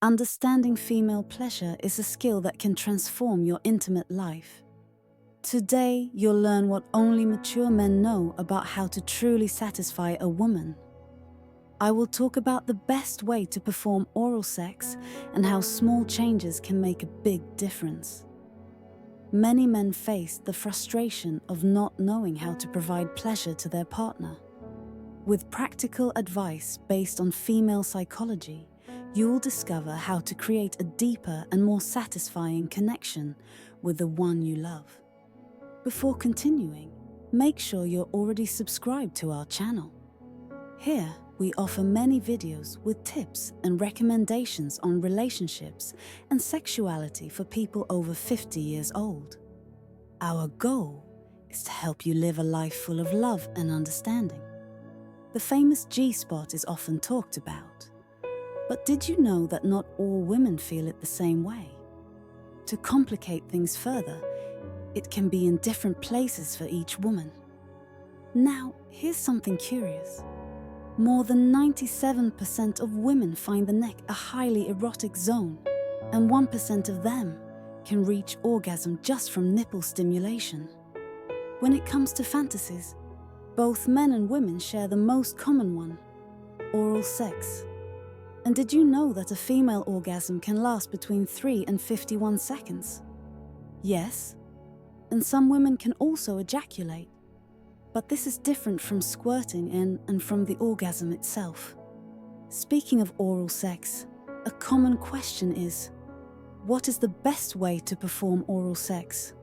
Understanding female pleasure is a skill that can transform your intimate life. Today, you'll learn what only mature men know about how to truly satisfy a woman. I will talk about the best way to perform oral sex and how small changes can make a big difference. Many men face the frustration of not knowing how to provide pleasure to their partner. With practical advice based on female psychology, you will discover how to create a deeper and more satisfying connection with the one you love. Before continuing, make sure you're already subscribed to our channel. Here, we offer many videos with tips and recommendations on relationships and sexuality for people over 50 years old. Our goal is to help you live a life full of love and understanding. The famous G-spot is often talked about. But did you know that not all women feel it the same way? To complicate things further, it can be in different places for each woman. Now, here's something curious. More than 97% of women find the neck a highly erotic zone, and 1% of them can reach orgasm just from nipple stimulation. When it comes to fantasies, both men and women share the most common one: oral sex. And did you know that a female orgasm can last between 3 and 51 seconds? Yes, and some women can also ejaculate. But this is different from squirting in and from the orgasm itself. Speaking of oral sex, a common question is, what is the best way to perform oral sex?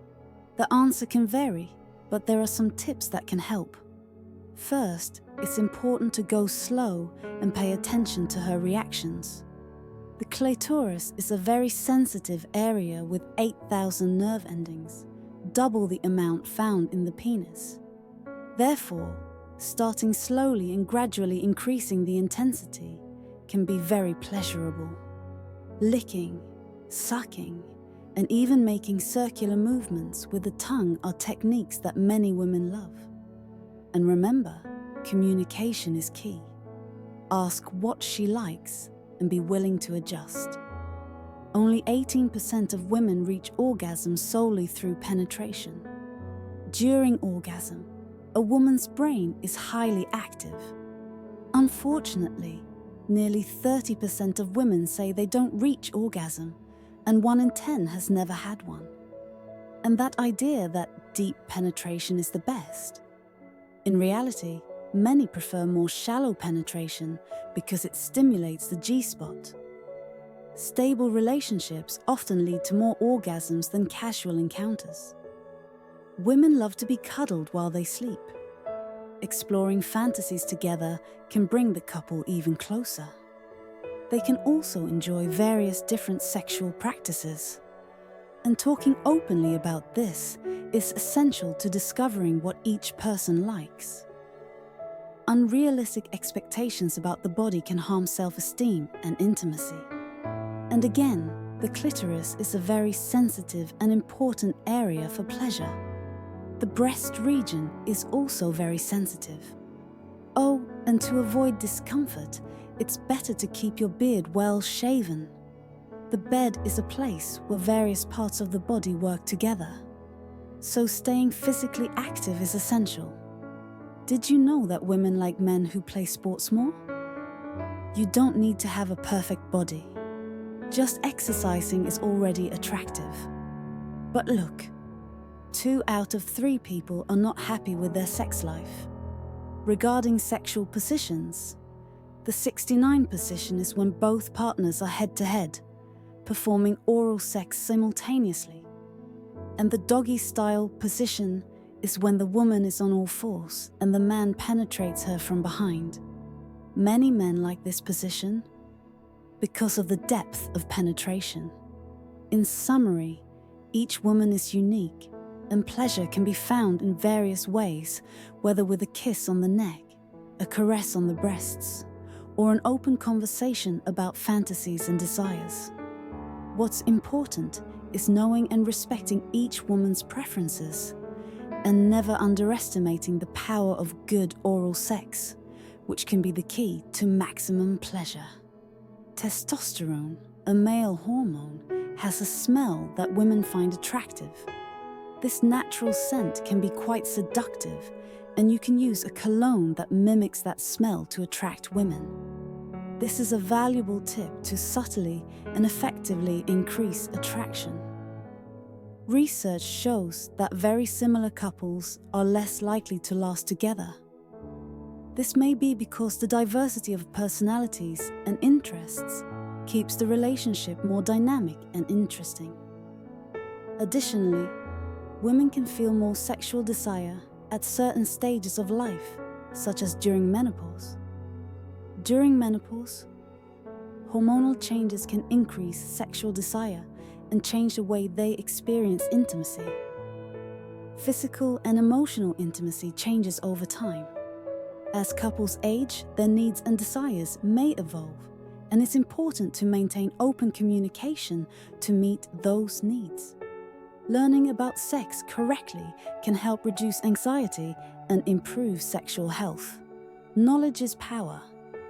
The answer can vary, but there are some tips that can help. First, it's important to go slow and pay attention to her reactions. The clitoris is a very sensitive area with 8,000 nerve endings, double the amount found in the penis. Therefore, starting slowly and gradually increasing the intensity can be very pleasurable. Licking, sucking, and even making circular movements with the tongue are techniques that many women love. And remember, communication is key. Ask what she likes and be willing to adjust. Only 18% of women reach orgasm solely through penetration. During orgasm, a woman's brain is highly active. Unfortunately, nearly 30% of women say they don't reach orgasm, and 1 in 10 has never had one. And that idea that deep penetration is the best. In reality, many prefer more shallow penetration because it stimulates the G-spot. Stable relationships often lead to more orgasms than casual encounters. Women love to be cuddled while they sleep. Exploring fantasies together can bring the couple even closer. They can also enjoy various different sexual practices. And talking openly about this is essential to discovering what each person likes. Unrealistic expectations about the body can harm self-esteem and intimacy. And again, the clitoris is a very sensitive and important area for pleasure. The breast region is also very sensitive. Oh, and to avoid discomfort, it's better to keep your beard well shaven. The bed is a place where various parts of the body work together. So staying physically active is essential. Did you know that women like men who play sports more? You don't need to have a perfect body. Just exercising is already attractive. But look, 2 out of 3 people are not happy with their sex life. Regarding sexual positions, the 69 position is when both partners are head-to-head, performing oral sex simultaneously. And the doggy-style position is when the woman is on all fours and the man penetrates her from behind. Many men like this position because of the depth of penetration. In summary, each woman is unique, and pleasure can be found in various ways, whether with a kiss on the neck, a caress on the breasts, or an open conversation about fantasies and desires. What's important is knowing and respecting each woman's preferences, and never underestimating the power of good oral sex, which can be the key to maximum pleasure. Testosterone, a male hormone, has a smell that women find attractive. This natural scent can be quite seductive, and you can use a cologne that mimics that smell to attract women. This is a valuable tip to subtly and effectively increase attraction. Research shows that very similar couples are less likely to last together. This may be because the diversity of personalities and interests keeps the relationship more dynamic and interesting. Additionally, women can feel more sexual desire at certain stages of life, such as during menopause. During menopause, hormonal changes can increase sexual desire and change the way they experience intimacy. Physical and emotional intimacy changes over time. As couples age, their needs and desires may evolve, and it's important to maintain open communication to meet those needs. Learning about sex correctly can help reduce anxiety and improve sexual health. Knowledge is power,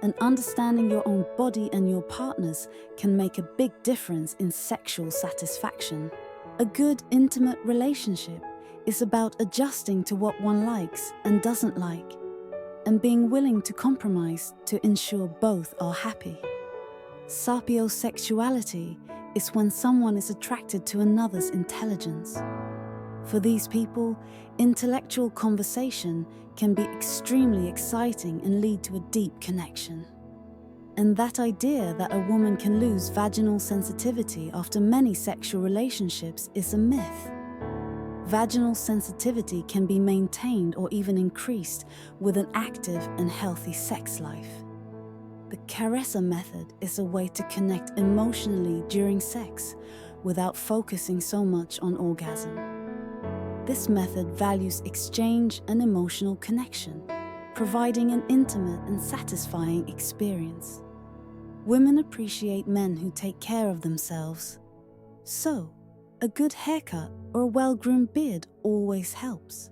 and understanding your own body and your partner's can make a big difference in sexual satisfaction. A good, intimate relationship is about adjusting to what one likes and doesn't like, and being willing to compromise to ensure both are happy. Sapiosexuality is when someone is attracted to another's intelligence. For these people, intellectual conversation can be extremely exciting and lead to a deep connection. And that idea that a woman can lose vaginal sensitivity after many sexual relationships is a myth. Vaginal sensitivity can be maintained or even increased with an active and healthy sex life. The caressa method is a way to connect emotionally during sex without focusing so much on orgasm. This method values exchange and emotional connection, providing an intimate and satisfying experience. Women appreciate men who take care of themselves. So, a good haircut or a well-groomed beard always helps.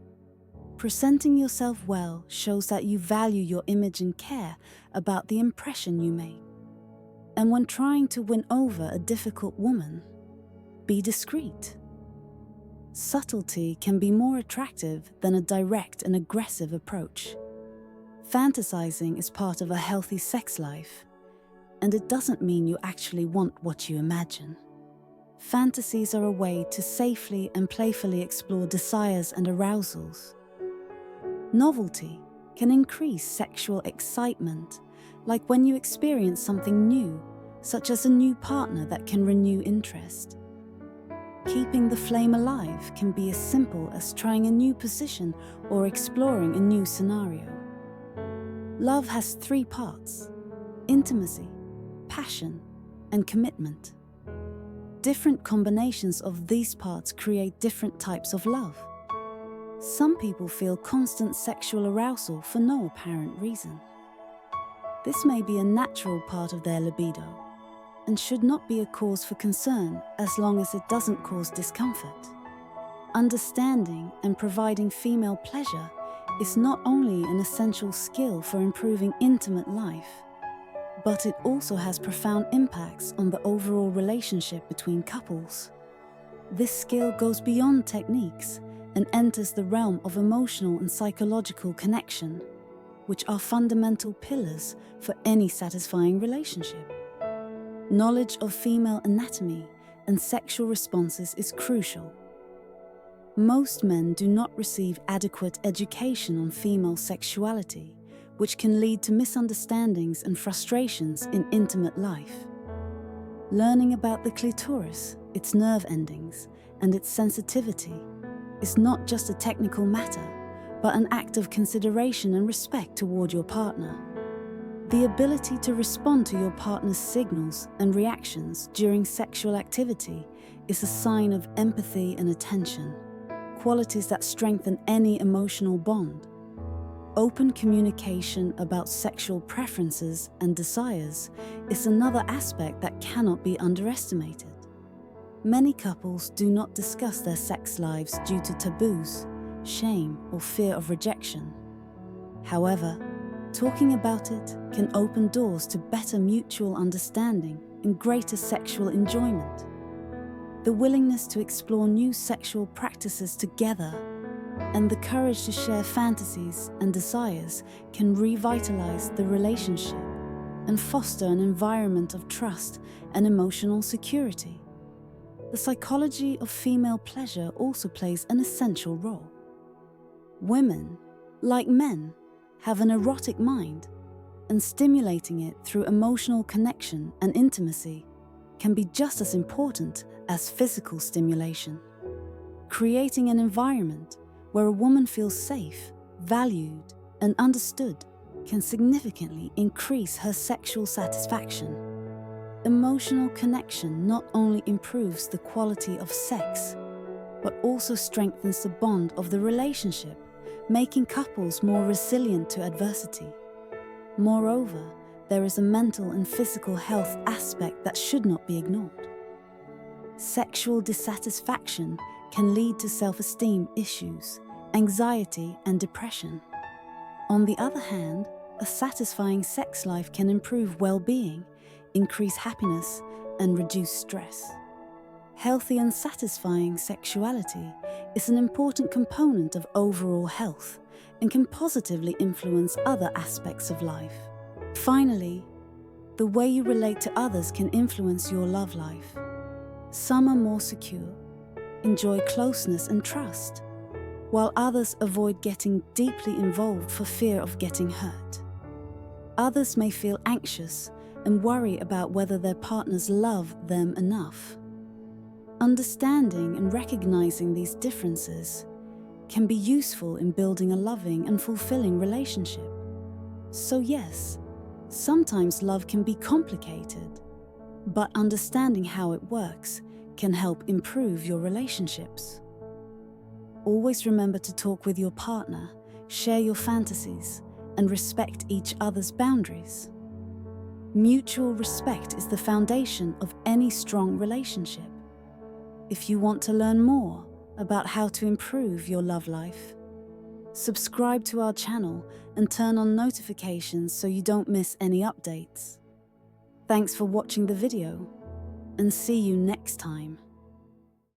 Presenting yourself well shows that you value your image and care about the impression you make. And when trying to win over a difficult woman, be discreet. Subtlety can be more attractive than a direct and aggressive approach. Fantasizing is part of a healthy sex life, and it doesn't mean you actually want what you imagine. Fantasies are a way to safely and playfully explore desires and arousals. Novelty can increase sexual excitement, like when you experience something new, such as a new partner that can renew interest. Keeping the flame alive can be as simple as trying a new position or exploring a new scenario. Love has 3 parts: intimacy, passion, and commitment. Different combinations of these parts create different types of love. Some people feel constant sexual arousal for no apparent reason. This may be a natural part of their libido and should not be a cause for concern as long as it doesn't cause discomfort. Understanding and providing female pleasure is not only an essential skill for improving intimate life, but it also has profound impacts on the overall relationship between couples. This skill goes beyond techniques and enters the realm of emotional and psychological connection, which are fundamental pillars for any satisfying relationship. Knowledge of female anatomy and sexual responses is crucial. Most men do not receive adequate education on female sexuality, which can lead to misunderstandings and frustrations in intimate life. Learning about the clitoris, its nerve endings, and its sensitivity is not just a technical matter, but an act of consideration and respect toward your partner. The ability to respond to your partner's signals and reactions during sexual activity is a sign of empathy and attention, qualities that strengthen any emotional bond. Open communication about sexual preferences and desires is another aspect that cannot be underestimated. Many couples do not discuss their sex lives due to taboos, shame, or fear of rejection. However, talking about it can open doors to better mutual understanding, and greater sexual enjoyment. The willingness to explore new sexual practices together and the courage to share fantasies and desires can revitalize the relationship and foster an environment of trust and emotional security. The psychology of female pleasure also plays an essential role. Women, like men, have an erotic mind, and stimulating it through emotional connection and intimacy can be just as important as physical stimulation. Creating an environment where a woman feels safe, valued, and understood can significantly increase her sexual satisfaction. Emotional connection not only improves the quality of sex, but also strengthens the bond of the relationship, making couples more resilient to adversity. Moreover, there is a mental and physical health aspect that should not be ignored. Sexual dissatisfaction can lead to self-esteem issues, anxiety, and depression. On the other hand, a satisfying sex life can improve well-being, increase happiness, and reduce stress. Healthy and satisfying sexuality is an important component of overall health and can positively influence other aspects of life. Finally, the way you relate to others can influence your love life. Some are more secure, enjoy closeness and trust, while others avoid getting deeply involved for fear of getting hurt. Others may feel anxious and worry about whether their partners love them enough. Understanding and recognizing these differences can be useful in building a loving and fulfilling relationship. So yes, sometimes love can be complicated, but understanding how it works can help improve your relationships. Always remember to talk with your partner, share your fantasies, and respect each other's boundaries. Mutual respect is the foundation of any strong relationship. If you want to learn more about how to improve your love life, subscribe to our channel and turn on notifications so you don't miss any updates. Thanks for watching the video, and see you next time.